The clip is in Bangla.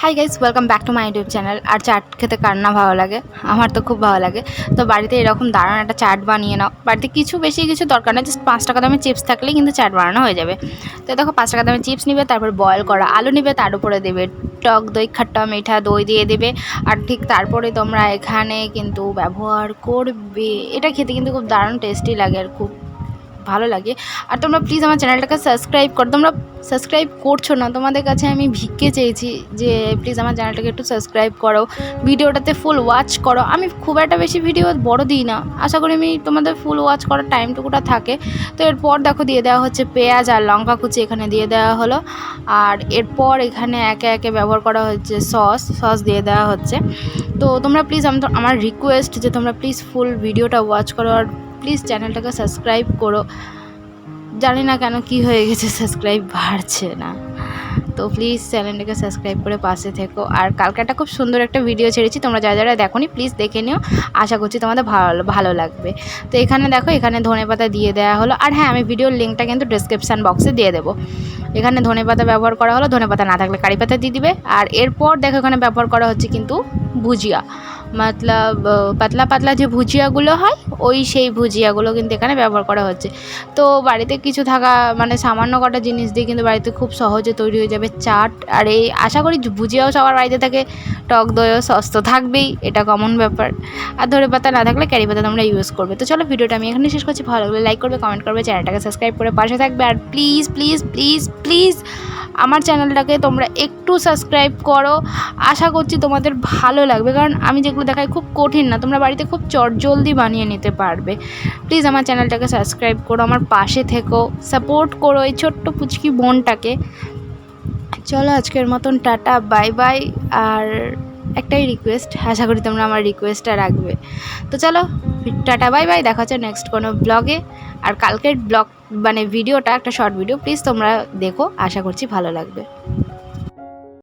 High guys, welcome back to my YouTube channel. আর চাট খেতে কার না ভালো লাগে? আমার তো খুব ভালো লাগে। তো বাড়িতে এরকম দারুণ একটা চাট বানিয়ে নাও। বাড়িতে বেশি কিছু দরকার নেই, জাস্ট 5 টাকা দামের চিপস থাকলেই কিন্তু চাট বানানো হয়ে যাবে। তো দেখো, 5 টাকা দামের চিপস নিবে, তারপর বয়েল করা আলু নিবে, তার উপরে দেবে টক দই, খাট্টা মিঠা দই দিয়ে দেবে। আর ঠিক তারপরে তোমরা এখানে কিন্তু ব্যবহার করবে, এটা খেতে কিন্তু খুব দারুণ টেস্টি লাগে আর খুব ভালো লাগে। আর তোমরা প্লিজ আমার চ্যানেলটাকে সাবস্ক্রাইব করো। তোমরা সাবস্ক্রাইব করছো না, তোমাদের কাছে আমি ভিক্ষে চেয়েছি যে প্লিজ আমার চ্যানেলটাকে একটু সাবস্ক্রাইব করো, ভিডিওটাতে ফুল ওয়াচ করো। আমি খুব একটা বেশি ভিডিও বড় দিই না, আশা করি আমি তোমাদের ফুল ওয়াচ করার টাইমটুকুটা থাকে। তো এরপর দেখো দিয়ে দেওয়া হচ্ছে পেঁয়াজ আর লঙ্কা কুচি, এখানে দিয়ে দেওয়া হলো। আর এরপর এখানে একে একে ব্যবহার করা হচ্ছে সস দিয়ে দেওয়া হচ্ছে। তো তোমরা প্লিজ আমার রিকোয়েস্ট যে তোমরা প্লিজ ফুল ভিডিওটা ওয়াচ করো আর প্লিজ চ্যানেলটাকে সাবস্ক্রাইব করো। জানি না কেন কি হয়ে গেছে, সাবস্ক্রাইব বাড়ছে না। তো প্লিজ চ্যানেলটাকে সাবস্ক্রাইব করে পাশে থেকো। আর কালকে একটা খুব সুন্দর একটা ভিডিও ছেড়েছি, তোমরা যারা যারা দেখোনি প্লিজ দেখে নিও, আশা করছি তোমাদের ভালো লাগবে। তো এখানে দেখো, এখানে ধনেপাতা দিয়ে দেওয়া হলো। আর হ্যাঁ, আমি ভিডিওর লিঙ্কটা কিন্তু ডিসক্রিপশান বক্সে দিয়ে দেবো। এখানে ধনেপাতা ব্যবহার করা হলো, ধনেপাতা না থাকলে কারি পাতা দিয়ে দিবে। আর এরপর দেখো এখানে ব্যবহার করা হচ্ছে কিন্তু ভুজিয়া, মতলব পাতলা পাতলা যে ভুজিয়াগুলো হয়, সেই ভুজিয়াগুলো কিন্তু এখানে ব্যবহার করা হচ্ছে। তো বাড়িতে কিছু থাকা মানে সামান্য কটা জিনিস দিয়ে কিন্তু বাড়িতে খুব সহজে তৈরি হয়ে যাবে চাট। আর এই আশা করি ভুজিয়াও সবার বাড়িতে থাকে, টক দইও সস তো থাকবেই, এটা কমন ব্যাপার। আর ধনেপাতা না থাকলে কারি পাতা তোমরা ইউজ করবে। তো চলো, ভিডিওটা আমি এখানে শেষ করছি। ভালো লাগলে লাইক করবে, কমেন্ট করবে, চ্যানেলটাকে সাবস্ক্রাইব করে পাশে থাকবে। আর প্লিজ প্লিজ প্লিজ প্লিজ আমার চ্যানেলটাকে তোমরা একটু সাবস্ক্রাইব করো, আশা করছি তোমাদের ভালো লাগবে। কারণ আমি যেগুলো দেখাই খুব কঠিন না, তোমরা বাড়িতে খুব চটজলদি বানিয়ে নিতে পারবে। প্লিজ আমার চ্যানেলটাকে সাবস্ক্রাইব করো, আমার পাশে থেকো, সাপোর্ট করো এই ছোট্ট পুচকি বোনটাকে। চলো, আজকের মতন টাটা, বাই বাই। আর একটাই রিকোয়েস্ট, আশা করি তোমরা আমার রিকোয়েস্টটা রাখবে। তো চলো, টাটা, বাই বাই, দেখা হচ্ছে নেক্সট কোনো ব্লগে। আর কালকের ব্লগ মানে ভিডিওটা একটা শর্ট ভিডিও, প্লিজ তোমরা দেখো, আশা করছি ভালো লাগবে।